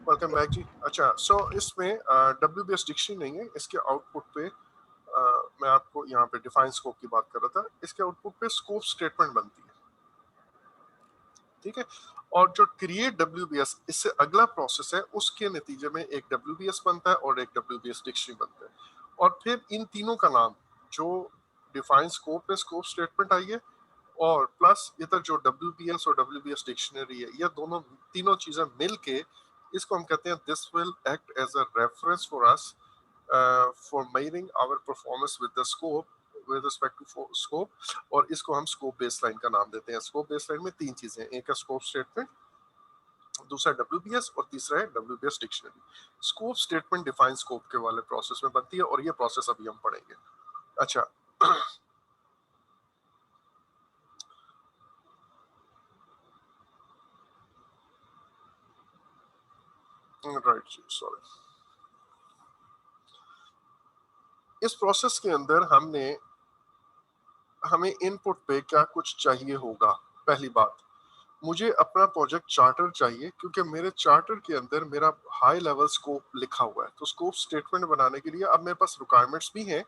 Welcome back जी। अच्छा, इसमें WBS dictionary नहीं है, इसके आउटपुट पे मैं आपको यहाँ पे डिफाइन स्कोप की बात कर रहा था। इसके आउटपुट पे स्कोप स्टेटमेंट बनती है, ठीक है। और जो क्रिएट WBS, इससे अगला प्रोसेस है, उसके नतीजे में एक WBS बनता है और एक WBS डिक्शनरी बनता है। और फिर इन तीनों का नाम, जो डिफाइन स्कोप पे स्कोप स्टेटमेंट आई है, और प्लस इधर जो WBS और WBS डिक्शनरी है, ये दोनों तीनों चीजें मिलके इसको हम कहते हैं this will act as a reference for us for measuring our performance with the scope, with respect to scope. और इसको हम स्कोप बेसलाइन का नाम देते हैं। स्कोप बेसलाइन में तीन चीजें हैं, एक है स्कोप स्टेटमेंट, दूसरा WBS और तीसरा है WBS dictionary. Scope statement define scope के वाले प्रोसेस में बनती है और ये प्रोसेस अभी हम पढ़ेंगे। अच्छा, राइट, सॉरी। इस प्रोसेस के अंदर हमें इनपुट पे क्या कुछ चाहिए होगा। पहली बात, मुझे अपना प्रोजेक्ट चार्टर चाहिए, क्योंकि मेरे चार्टर के अंदर मेरा हाई लेवल स्कोप लिखा हुआ है। तो स्कोप स्टेटमेंट बनाने के लिए अब मेरे पास रिक्वायरमेंट्स भी हैं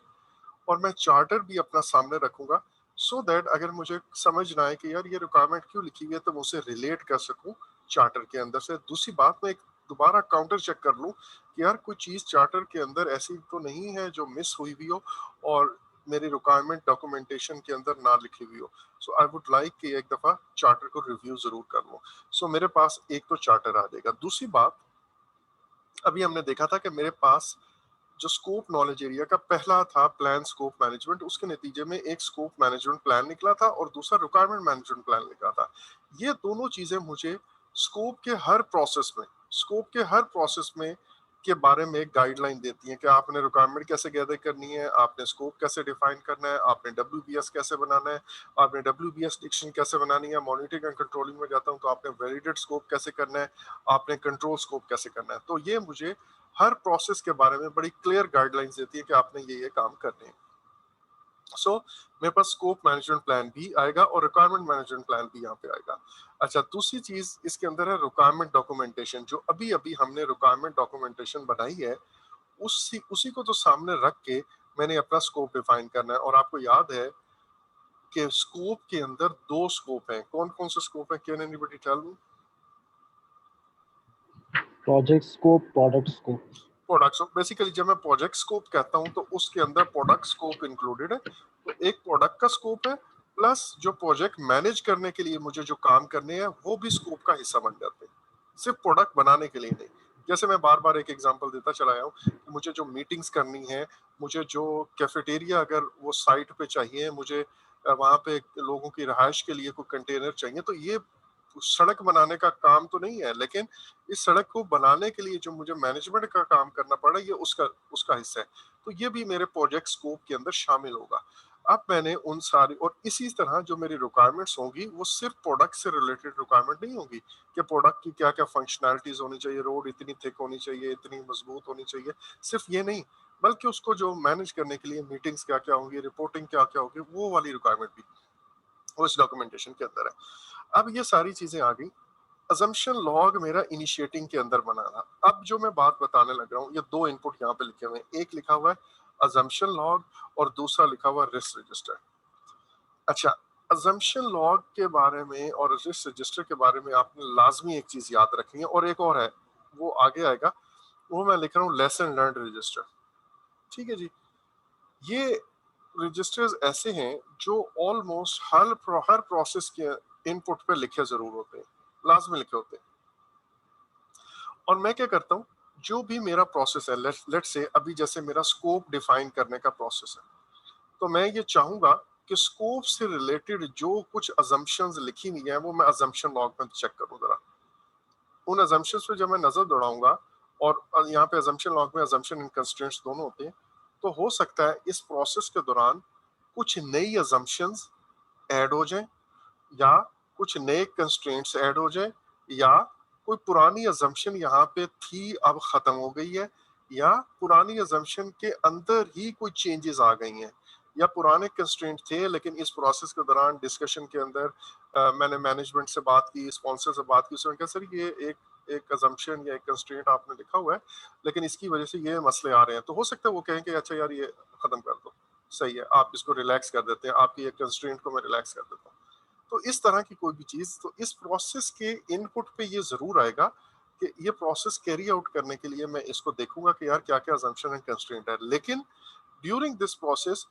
और मैं चार्टर भी अपना सामने रखूंगा, सो दैट अगर मुझे समझ ना आए कि यार ये रिक्वायरमेंट क्यों लिखी हुई है, तो मैं उसे रिलेट कर सकूं चार्टर के अंदर से। दूसरी बात, मैं एक दोबारा काउंटर चेक कर लूं कि यार कोई चीज चार्टर के अंदर ऐसी तो नहीं है जो मिस हुई हुई हो और मेरी रिक्वायरमेंट डॉक्यूमेंटेशन के अंदर ना लिखी हुई हो। सो आई वुड लाइक कि एक दफा चार्टर को रिव्यू जरूर कर लूं। सो मेरे पास एक तो चार्टर आ जाएगा। दूसरी बात, अभी हमने देखा था कि मेरे पास जो स्कोप नॉलेज एरिया का पहला था प्लान स्कोप मैनेजमेंट, उसके नतीजे में एक स्कोप मैनेजमेंट प्लान निकला था और दूसरा रिक्वायरमेंट मैनेजमेंट प्लान निकला था। ये दोनों चीजें मुझे स्कोप के हर प्रोसेस में स्कोप के हर प्रोसेस में के बारे में एक गाइडलाइन देती हैं कि आपने रिक्वायरमेंट कैसे गैदर करनी है, आपने स्कोप कैसे डिफाइन करना है, आपने WBS कैसे बनाना है, आपने WBS डिक्शन कैसे बनानी है। मॉनिटरिंग एंड कंट्रोलिंग में जाता हूँ तो आपने वैलिडेट स्कोप कैसे करना है, आपने कंट्रोल स्कोप कैसे करना है। तो ये मुझे हर प्रोसेस के बारे में बड़ी क्लियर गाइडलाइंस देती है कि आपने ये काम करने हैं। सो मेरे पास स्कोप मैनेजमेंट प्लान भी आएगा और रिक्वायरमेंट मैनेजमेंट प्लान भी यहाँ पे आएगा। अच्छा, दूसरी चीज इसके अंदर है रिक्वायरमेंट डॉक्यूमेंटेशन। जो अभी अभी हमने रिक्वायरमेंट डॉक्यूमेंटेशन बनाई है, उसी उसी को तो सामने रख के मैंने अपना स्कोप डिफाइन करना है। और आपको याद है कि स्कोप के अंदर दो स्कोप हैं। कौन कौन से स्कोप है, can anybody tell me? Project scope, product scope. Product scope, basically जब मैं प्रोजेक्ट स्कोप कहता हूं तो उसके अंदर प्रोडक्ट स्कोप इंक्लूडेड है। तो एक प्रोडक्ट का स्कोप है, प्लस जो प्रोजेक्ट मैनेज करने के लिए मुझे जो काम करने हैं वो भी स्कोप का हिस्सा बन जाते हैं, सिर्फ प्रोडक्ट बनाने के लिए नहीं। जैसे मैं बार बार एक एग्जांपल देता चला आया हूँ कि मुझे जो मीटिंग्स करनी है, मुझे जो कैफेटेरिया अगर वो साइट पे चाहिए, मुझे वहां पे लोगों की रिहाइश के लिए कोई कंटेनर चाहिए, तो ये सड़क बनाने का काम तो नहीं है, लेकिन इस सड़क को बनाने के लिए जो मुझे मैनेजमेंट का काम करना पड़ा, ये उसका उसका हिस्सा है। तो ये भी मेरे प्रोजेक्ट स्कोप के अंदर शामिल होगा। अब मैंने उन सारी, और इसी तरह जो मेरी रिक्वायरमेंट्स होंगी वो सिर्फ प्रोडक्ट से रिलेटेड रिक्वायरमेंट नहीं होगी कि प्रोडक्ट की क्या क्या फंक्शनैलिटीज होनी चाहिए, रोड इतनी थिक होनी चाहिए, इतनी मजबूत होनी चाहिए, सिर्फ ये नहीं, बल्कि उसको जो मैनेज करने के लिए मीटिंग्स क्या क्या होंगी, रिपोर्टिंग क्या क्या होगी, वो वाली रिक्वायरमेंट भी वो इस डॉक्यूमेंटेशन के अंदर है। अब ये सारी चीजें आ गई। अजम्पशन लॉग मेरा इनिशिएटिंग के अंदर बना था। अब जो मैं बात बताने लग रहा हूँ, ये दो इनपुट यहाँ पे लिखे हुए हैं, एक लिखा हुआ है अजम्पशन लॉग और दूसरा लिखा हुआ है रिस्क रजिस्टर। अच्छा, अजम्पशन लॉग के बारे में और रिस्क रजिस्टर के बारे में आपने लाजमी एक चीज याद रखनी है, और एक और है वो आगे आएगा, वो मैं लिख रहा हूँ लेसन लर्न रजिस्टर। ठीक है जी। ये रजिस्टर्स ऐसे हैं जो ऑलमोस्ट हर प्रोसेस के इनपुट पे लिखे जरूर होते हैं, लाजमी लिखे होते हैं। और मैं क्या करता हूँ, जो भी मेरा प्रोसेस है, लेट से अभी जैसे मेरा स्कोप डिफाइन करने का प्रोसेस है, तो मैं ये चाहूंगा कि स्कोप से रिलेटेड जो कुछ अजम्पशंस लिखी हुई है वो मैं अजम्पशन लॉग में चेक करूँ जरा। उन अजम्पशंस पे जब मैं नजर दौड़ाऊंगा, और यहाँ पे अजम्पशन लॉग में अजम्पशन एंड कंस्ट्रेंट्स दोनों होते हैं, तो हो सकता है इस प्रोसेस के दौरान कुछ नई अजम्पशंस ऐड हो जाएं, या कुछ नए कंस्ट्रेंट्स ऐड हो जाए, या कोई पुरानी अजम्पशन यहाँ पे थी अब खत्म हो गई है, या पुरानी अजम्पशन के अंदर ही कोई चेंजेस आ गई हैं, या पुराने कंस्ट्रेंट थे लेकिन इस प्रोसेस के दौरान डिस्कशन के अंदर मैंने मैनेजमेंट से बात की, स्पॉन्सर से बात की, उसने कहा सर ये एक एक अजम्पशन या एक कंस्ट्रेंट आपने लिखा हुआ है, लेकिन इसकी वजह से ये मसले आ रहे हैं, तो हो सकता है वो कहें कि अच्छा यार ये खत्म कर दो, सही है, आप इसको रिलैक्स कर देते हैं, आपकी एक कंस्ट्रेंट को मैं रिलैक्स कर देता हूँ। तो इस तरह की कोई भी चीज, तो इस प्रोसेस के इनपुट पे ये जरूर आएगा कि ये प्रोसेस कैरी आउट करने के लिए मैं इसको देखूंगा कि यार क्या क्या अजम्पशन एंड कंस्ट्रेंट है, लेकिन ड्यूरिंग दिस प्रोसेस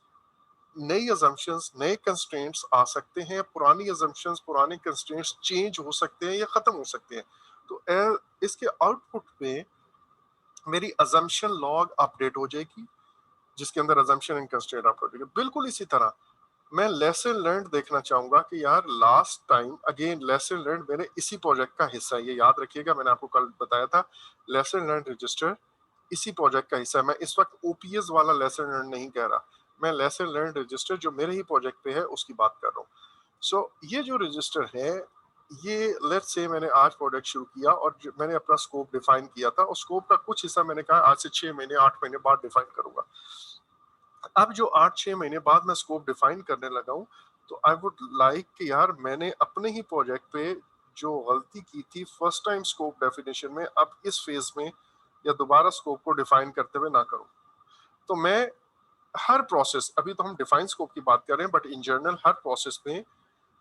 नई अजम्पशंस, नए कंस्ट्रेंट्स आ सकते हैं, पुरानी अजम्पशंस, पुराने कंस्ट्रेंट्स चेंज हो सकते हैं या खत्म हो सकते हैं। तो इसके आउटपुट पे मेरी अजम्पशन लॉग अपडेट हो जाएगी, जिसके अंदर अजम्पशन एंड कंस्ट्रेंट अपडेट होगी। बिल्कुल इसी तरह मैं लेसन लर्न देखना चाहूंगा कि यार last time again lesson learn मेरे इसी प्रोजेक्ट का हिस्सा है, ये याद रखिएगा, मैंने आपको कल बताया था लेसन लर्न रजिस्टर इसी प्रोजेक्ट का हिस्सा है। मैं इस वक्त ओपीएस वाला लेसन लर्न नहीं कह रहा, मैं लेसन लर्न रजिस्टर जो मेरे ही प्रोजेक्ट पे है उसकी बात कर रहा हूँ। सो ये जो रजिस्टर है, ये लेट्स से मैंने आज प्रोजेक्ट शुरू किया और मैंने अपना स्कोप डिफाइन किया था, और स्कोप का कुछ हिस्सा मैंने कहा आज से 6 महीने 8 महीने बाद डिफाइन करूंगा। अब जो 8-6 महीने बाद मैं स्कोप डिफाइन करने लगा हूँ, तो आई वुड लाइक कि यार मैंने अपने ही प्रोजेक्ट पे जो गलती की थी फर्स्ट टाइम स्कोप डेफिनेशन में, अब इस फेज में या दोबारा स्कोप को डिफाइन करते हुए ना करूं। तो मैं हर प्रोसेस, अभी तो हम डिफाइन स्कोप की बात कर रहे हैं, but in general her process में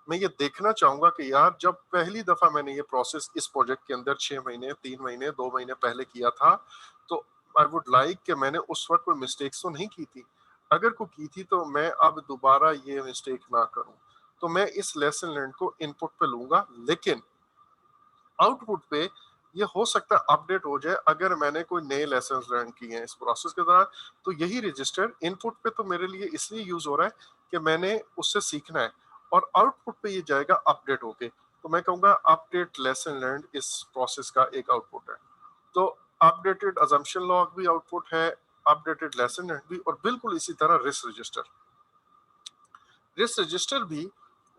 मैं ये देखना चाहूंगा कि यार जब पहली दफा मैंने ये प्रोसेस इस प्रोजेक्ट के अंदर 6 महीने 3 महीने 2 महीने पहले किया था, तो आई वुड लाइक कि मैंने उस वक्त कोई मिस्टेक्स तो नहीं की थी, अगर कोई की थी तो मैं अब दोबारा ये मिस्टेक ना करूं। तो मैं इस लेसन लर्न को इनपुट पे लूंगा, लेकिन आउटपुट पे ये हो सकता है अपडेट हो जाए अगर मैंने कोई नए लेसन लर्न किए हैं इस प्रोसेस के दौरान। तो यही रजिस्टर इनपुट पे तो मेरे लिए इसलिए यूज हो रहा है कि मैंने उससे सीखना है, और आउटपुट पे ये जाएगा अपडेट होके। तो मैं कहूंगा अपडेट लेसन लर्न इस प्रोसेस का एक आउटपुट है। तो अपडेटेड अजम्पशन लॉग भी आउटपुट है, अपडेटेड लेसन लर्न भी, और बिल्कुल इसी तरह रिस्क रजिस्टर। रिस्क रजिस्टर भी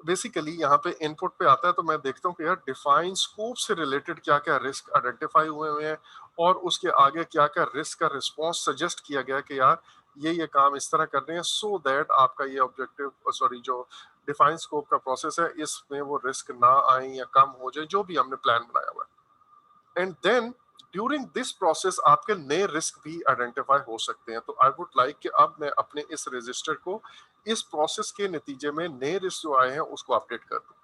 बेसिकली यहाँ पे इनपुट पे आता है, तो मैं देखता हूँ कि यार डिफाइन स्कोप से रिलेटेड क्या क्या रिस्क आइडेंटिफाई हुए हैं, और उसके आगे क्या क्या रिस्क का रिस्पॉन्स सजेस्ट किया गया कि यार ये काम इस तरह कर रहे हैं, सो दैट आपका ये ऑब्जेक्टिव सॉरी जो डिफाइन स्कोप का प्रोसेस है इसमें वो रिस्क ना आए या कम हो जाए, जो भी हमने प्लान बनाया हुआ है। And then during this process आपके नए रिस्क भी आइडेंटिफाई हो सकते हैं। तो आई वुड लाइक कि अब मैं अपने इस रजिस्टर को इस प्रोसेस के नतीजे में नए रिस्क जो आए हैं उसको अपडेट कर दूं।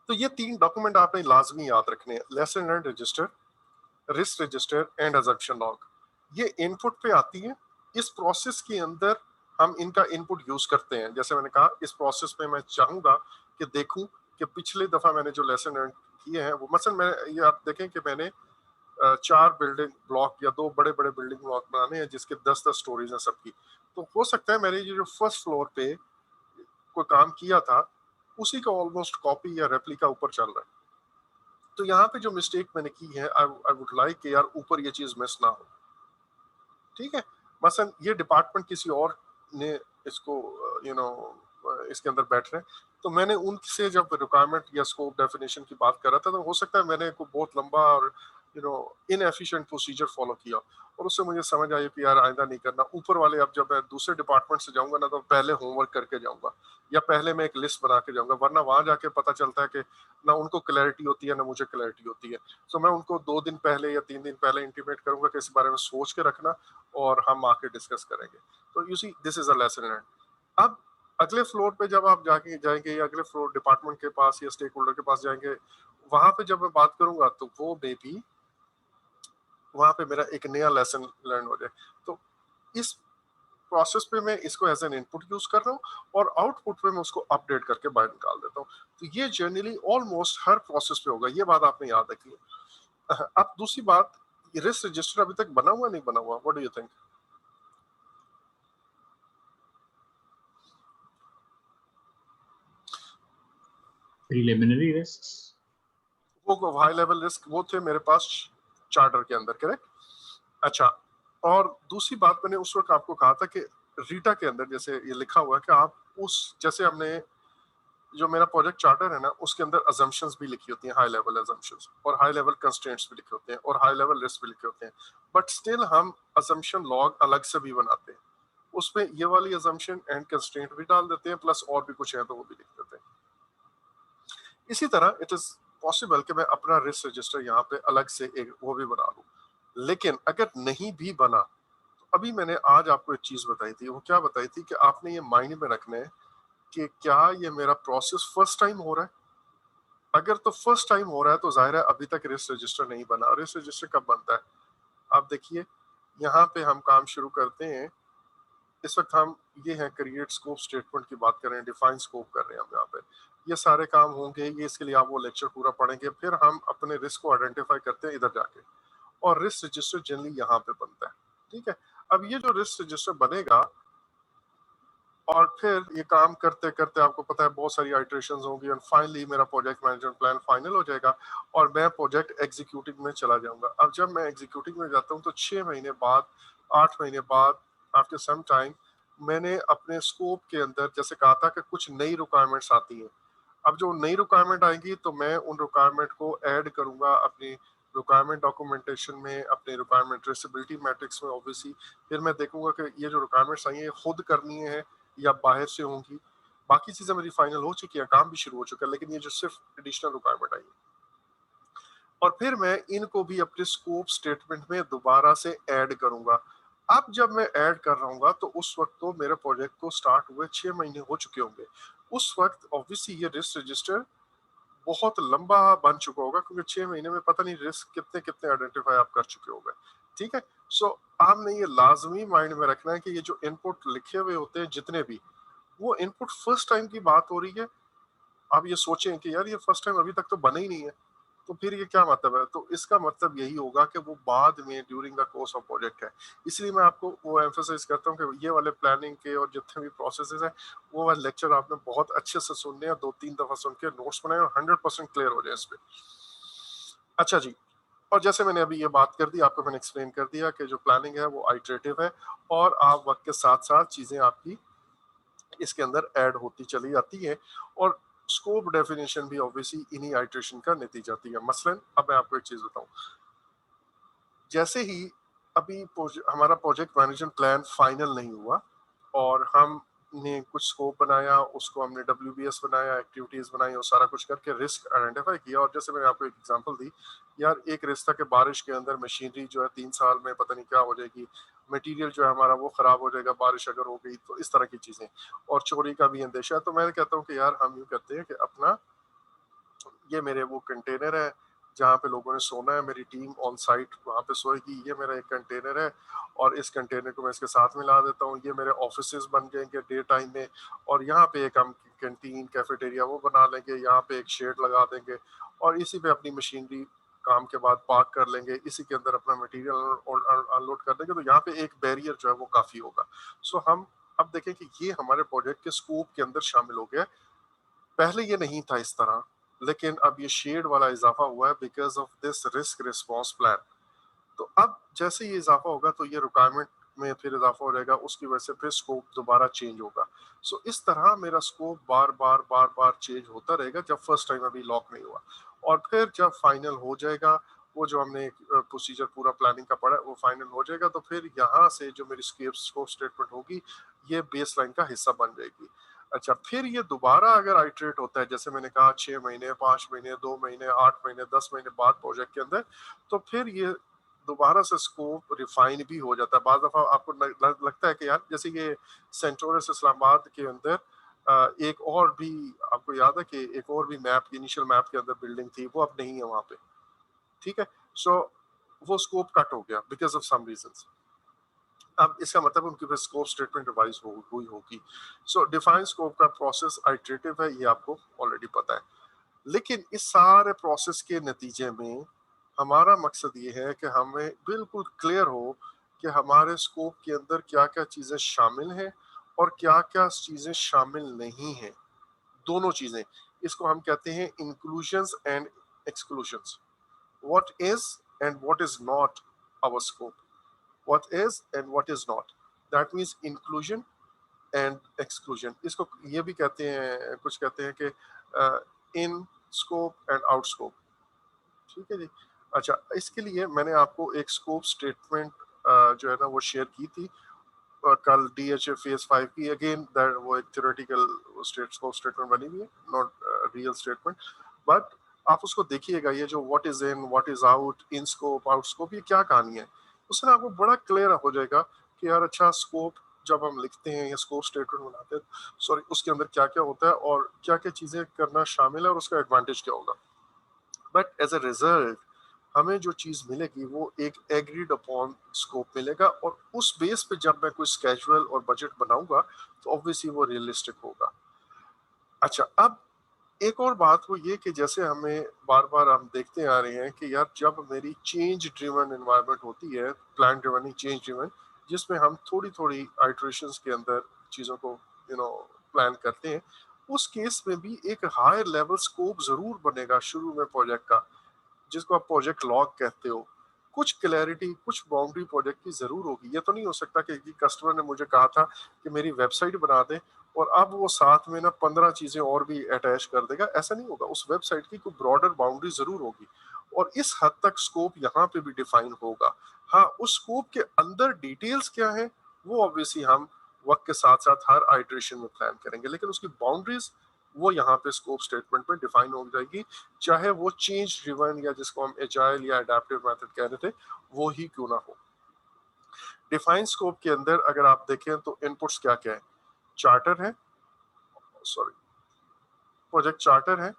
तो ये 3 डॉक्यूमेंट आपने लाजमी याद रखने हैं, lesson learn register, risk register and assumption log. ये इनपुट पे आती है, इस प्रोसेस के अंदर हम इनका इनपुट यूज करते हैं। जैसे मैंने कहा इस प्रोसेस में मैं चाहूंगा कि देखूं कि पिछले दफा मैंने जो लेसन लर्न किए हैं वो, मसलन मैं ये आप देखें कि मैंने 4 बिल्डिंग ब्लॉक या 2 बड़े बड़े बिल्डिंग ब्लॉक बनाने हैं जिसके 10-10 स्टोरीज हैं सबकी। तो हो सकता है मैंने ये जो फर्स्ट फ्लोर पे कोई काम किया था उसी का ऑलमोस्ट कॉपी या रेप्लिका ऊपर चल रहा है। तो यहाँ पे जो मिस्टेक मैंने की है, आई वुड लाइक कि यार ऊपर ये चीज मिस ना हो। ठीक है, मसलन ये डिपार्टमेंट किसी और ने इसको इसके अंदर बैठ रहे हैं, तो मैंने उनसे जब रिक्वायरमेंट या स्कोप डेफिनेशन की बात कर रहा था, तो हो सकता है मैंने को बहुत लंबा और इनएफिशिएंट प्रोसीजर फॉलो किया, और उससे मुझे समझ आई कि यार आइंदा नहीं करना। ऊपर वाले अब जब मैं दूसरे डिपार्टमेंट से जाऊंगा ना, तो पहले होमवर्क करके जाऊंगा, या पहले मैं एक लिस्ट बना के जाऊंगा, वरना वहां जाके पता चलता है कि ना उनको क्लैरिटी होती है ना मुझे क्लैरिटी होती है। तो मैं उनको 2 दिन पहले या 3 दिन पहले इंटीमेट करूंगा कि इस बारे में सोच के रखना, और हम आके डिस्कस करेंगे। तो you see this is a lesson learn. अब अगले फ्लोर पे जब आप जाके जाएंगे या अगले फ्लोर डिपार्टमेंट के पास या स्टेक होल्डर के पास जाएंगे, वहां पे जब मैं बात करूंगा तो वो मे बी वहां पे मेरा एक नया लेसन लर्न हो जाए। तो इस प्रोसेस पे मैं इसको एज एन इनपुट यूज कर रहा हूँ, और आउटपुट पे मैं उसको अपडेट करके बाहर निकाल देता हूँ। तो ये जनरली ऑलमोस्ट हर प्रोसेस पे होगा, ये बात आपने याद रखी है। अब दूसरी बात, रिस्क रजिस्टर अभी तक बना हुआ नहीं बना हुआ, what do you think? Preliminary risks, वो हाई लेवल रिस्क वो थे मेरे पास चार्टर के अंदर, करेक्ट? अच्छा, और दूसरी बात मैंने उस वक्त आपको कहा था कि रीटा के अंदर जैसे ये लिखा हुआ है कि आप उस, जैसे हमने जो मेरा प्रोजेक्ट चार्टर है ना उसके अंदर अजम्पशंस भी लिखी होती हैं, हाई लेवल अजम्पशंस, और हाई लेवल कंस्ट्रेंट्स भी लिखे होते हैं, और हाई लेवल रिस्क भी लिखे होते हैं। बट स्टिल हम अजम्पशन लॉग अलग से भी बनाते हैं, उसमें ये वाली अजम्पशन एंड कंस्ट्रेंट भी डाल देते हैं, प्लस और भी कुछ है तो वो भी लिख देते हैं। इसी तरह इट इज पॉसिबल कि मैं अपना रिस्क रजिस्टर यहाँ पे अलग से एक वो भी बना लूँ। लेकिन अगर नहीं भी बना, तो अभी मैंने आज आपको एक चीज बताई थी, वो क्या बताई थी कि आपने ये माइंड में रखना है कि क्या ये मेरा प्रोसेस फर्स्ट टाइम हो रहा है। अगर तो फर्स्ट टाइम हो रहा है तो जाहिर है अभी तक रिस्क रजिस्टर नहीं बना। रिस्क रजिस्टर कब बनता है? आप देखिए, यहाँ पे हम काम शुरू करते हैं। इस वक्त हम ये है क्रिएट स्कोप स्टेटमेंट की बात कर रहे हैं, डिफाइन स्कोप कर रहे हैं हम यहाँ पे। ये सारे काम होंगे, ये इसके लिए आप वो लेक्चर पूरा पढ़ेंगे, फिर हम अपने रिस्क को आइडेंटिफाई करते हैं इधर जाके, और रिस्क रजिस्टर जनरली यहाँ पे बनता है। ठीक है, अब ये जो रिस्क रजिस्टर बनेगा, और फिर ये काम करते करते आपको पता है बहुत सारी आइटरेशंस होंगी, एंड फाइनली मेरा प्रोजेक्ट मैनेजमेंट प्लान फाइनल हो जाएगा और मैं प्रोजेक्ट एग्जीक्यूटिंग में चला जाऊंगा। अब जब मैं एग्जीक्यूटिंग में जाता हूँ तो 6 महीने बाद, 8 महीने बाद, आफ्टर सम टाइम, मैंने अपने स्कोप के अंदर जैसे कहा था कि कुछ नई रिक्वायरमेंट्स आती हैं। अब जो नई रिक्वायरमेंट आएंगी तो मैं उन रिक्वायरमेंट को ऐड करूंगा अपनी रिक्वायरमेंट डॉक्यूमेंटेशन में, अपने रिक्वायरमेंट ट्रेसेबिलिटी मैट्रिक्स में ऑब्वियसली। फिर मैं देखूंगा कि ये जो रिक्वायरमेंट्स आई हैं खुद करनी है या बाहर से होंगी। बाकी चीजें मेरी फाइनल हो चुकी है, काम भी शुरू हो चुका है, लेकिन ये जो सिर्फ एडिशनल रिक्वायरमेंट आई है, और फिर मैं इनको भी अपने स्कोप स्टेटमेंट में दोबारा से ऐड करूंगा। अब जब मैं ऐड कर रहा हूँ तो उस वक्त तो मेरे प्रोजेक्ट को स्टार्ट हुए 6 महीने हो चुके होंगे। उस वक्त ऑब्वियसली ये रिस्क रजिस्टर बहुत लंबा बन चुका होगा, क्योंकि 6 महीने में पता नहीं रिस्क कितने कितने आइडेंटिफाई आप कर चुके होंगे। ठीक है, सो आपने ये लाजमी माइंड में रखना है कि ये जो इनपुट लिखे हुए होते हैं जितने भी, वो इनपुट फर्स्ट टाइम की बात हो रही है। आप ये सोचें कि यार ये फर्स्ट टाइम अभी तक तो बना ही नहीं है, तो फिर ये क्या मतलब है? तो इसका मतलब यही होगा कि वो बाद में during the course of project है। इसलिए मैं आपको वो एम्फोसाइज करता हूँ कि ये वाले प्लानिंग के और जितने भी प्रोसेसेस हैं, वो वाले लेक्चर आपने बहुत अच्छे से सुनने हैं, 2-3 दफा सुन के नोट्स बनाए और 100% क्लियर हो जाए इस पे। अच्छा जी, और जैसे मैंने अभी ये बात कर दी, आपको मैंने एक्सप्लेन कर दिया कि जो प्लानिंग है वो आइटरेटिव है, और आप वक्त के साथ साथ चीजें आपकी इसके अंदर ऐड होती चली जाती है, और स्कोप डेफिनेशन भी ऑब्वियसली इन्हीं आइटरेशन का नतीजा आती है। मसलन अब मैं आपको एक चीज बताऊं, जैसे ही अभी हमारा प्रोजेक्ट मैनेजमेंट प्लान फाइनल नहीं हुआ और हमने कुछ स्कोप बनाया, उसको हमने WBS बनाया, एक्टिविटीज बनाई और सारा कुछ करके रिस्क आइडेंटिफाई किया, और जैसे मैंने आपको एक एग्जांपल दी, यार एक रिस्क था कि बारिश के अंदर मशीनरी जो है 3 साल में पता नहीं क्या हो जाएगी, मटेरियल जो है हमारा वो खराब हो जाएगा बारिश अगर हो गई तो, इस तरह की चीजें, और चोरी का भी अंदेशा है। तो मैं कहता हूँ कि यार हम यूँ करते हैं कि अपना ये मेरे वो कंटेनर है जहाँ पे लोगों ने सोना है, मेरी टीम ऑन साइट वहाँ पे सोएगी, ये मेरा एक कंटेनर है, और इस कंटेनर को मैं इसके साथ मिला देता हूँ, ये मेरे ऑफिसेज बन जाएंगे डे टाइम में, और यहाँ पे एक हम कैंटीन कैफेटेरिया वो बना लेंगे, यहाँ पे एक शेड लगा देंगे, और इसी पे अपनी मशीनरी काम के बाद पार्क कर लेंगे, इसी के अंदर अपना मटेरियल अनलोड कर देंगे, तो यहाँ पे एक बैरियर जो है वो काफी होगा। सो हम अब देखें कि ये हमारे प्रोजेक्ट के स्कोप के अंदर शामिल हो गया। पहले ये नहीं था इस तरह, लेकिन अब ये शेड वाला इजाफा हुआ है because of this risk response plan. तो अब जैसे ये इजाफा होगा तो ये रिक्वायरमेंट में फिर इजाफा हो जाएगा, उसकी वजह से फिर स्कोप दोबारा चेंज होगा। सो इस तरह मेरा स्कोप बार बार चेंज होता रहेगा जब फर्स्ट टाइम अभी लॉक नहीं हुआ, और फिर जब फाइनल हो जाएगा, वो जो हमने प्रोसीजर पूरा प्लानिंग का पढ़ा वो फाइनल हो जाएगा, तो फिर यहाँ से जो मेरी स्कोप स्टेटमेंट होगी ये बेस लाइन का हिस्सा बन जाएगी। अच्छा, फिर ये दोबारा अगर आइटरेट होता है, जैसे मैंने कहा 6 महीने, 5 महीने, 2 महीने, 8 महीने, 10 महीने बाद प्रोजेक्ट के अंदर, तो फिर ये दोबारा से स्कोप रिफाइन भी हो जाता है। बाज दफा आपको लगता है कि यार जैसे ये सेंटोरस इस्लामाबाद के अंदर एक और भी, आपको याद है कि एक और भी मैप, इनिशियल मैप के अंदर बिल्डिंग थी, वो अब नहीं है वहां पे। ठीक है, सो वो स्कोप कट हो गया बिकॉज ऑफ सम रीजंस। अब इसका मतलब उनकी फिर स्कोप स्टेटमेंट रिवाइज हुई होगी। सो डिफाइन स्कोप का प्रोसेस आइटरेटिव है, ये आपको ऑलरेडी पता है। लेकिन इस सारे प्रोसेस के नतीजे में हमारा मकसद ये है कि हमें बिल्कुल क्लियर हो कि हमारे स्कोप के अंदर क्या क्या चीजें शामिल हैं और क्या क्या चीजें शामिल नहीं हैं। दोनों चीजें, इसको हम कहते हैं inclusions and exclusions. What is and what is not our scope, what is and what is not, that means inclusion and exclusion। इसको ये भी कहते हैं, कुछ कहते हैं कि in scope and out scope. ठीक है जी। अच्छा, इसके लिए मैंने आपको एक स्कोप स्टेटमेंट जो है ना वो शेयर की थी कल DHA फेज 5 की। अगेन दैट वो एक थ्योरेटिकल स्कोप स्टेटमेंट बनी हुई है, नॉट रियल स्टेटमेंट, बट आप उसको देखिएगा, ये जो what is in, what is out, in scope, out scope, ये क्या कहानी है, उससे आपको बड़ा क्लियर हो जाएगा कि यार अच्छा स्कोप जब हम लिखते हैं या स्कोप स्टेटमेंट बनाते हैं, सॉरी, उसके अंदर क्या क्या होता है और क्या क्या चीजें करना शामिल है और उसका एडवांटेज क्या होगा। बट एज अ रिजल्ट हमें जो चीज मिलेगी वो एक एग्रीड अपॉन स्कोप मिलेगा, और उस बेस पे जब मैं कोई स्केजुअल और बजट बनाऊंगा तो ऑब्वियसली वो रियलिस्टिक होगा। अच्छा, अब एक और बात वो ये कि जैसे हमें बार बार हम देखते आ रहे हैं कि यार जब मेरी चेंज ड्रिवन एनवायरनमेंट होती है, प्लान ड्रिवन नहीं चेंज ड्रिवन, जिसमें हम थोड़ी थोड़ी आइटरेशंस के अंदर चीज़ों को प्लान करते हैं, उस केस में भी एक हायर लेवल स्कोप जरूर बनेगा शुरू में प्रोजेक्ट का, जिसको आप प्रोजेक्ट लॉग कहते हो। कुछ क्लैरिटी, कुछ बाउंड्री प्रोजेक्ट की जरूर होगी। ये तो नहीं हो सकता कि कस्टमर ने मुझे कहा था कि मेरी वेबसाइट बना दे और अब वो साथ में ना 15 चीजें और भी अटैच कर देगा, ऐसा नहीं होगा। उस वेबसाइट की कोई ब्रॉडर बाउंड्री जरूर होगी और इस हद तक स्कोप यहाँ पे भी डिफाइन होगा। हाँ, उस स्कोप के अंदर डिटेल्स क्या है वो ऑब्वियसली हम वक्त के साथ साथ हर आइटरेशन में प्लान करेंगे, लेकिन उसकी बाउंड्रीज वो यहाँ पे स्कोप स्टेटमेंट में डिफाइन हो जाएगी, चाहे वो चेंज ड्रिवन या जिसको हम एजाइल या अडेप्टिव मेथड कह रहे थे वो ही क्यों ना हो। डिफाइन स्कोप के अंदर अगर आप देखें तो इनपुट्स क्या क्या है, चार्टर है, सॉरी, प्रोजेक्ट चार्टर है,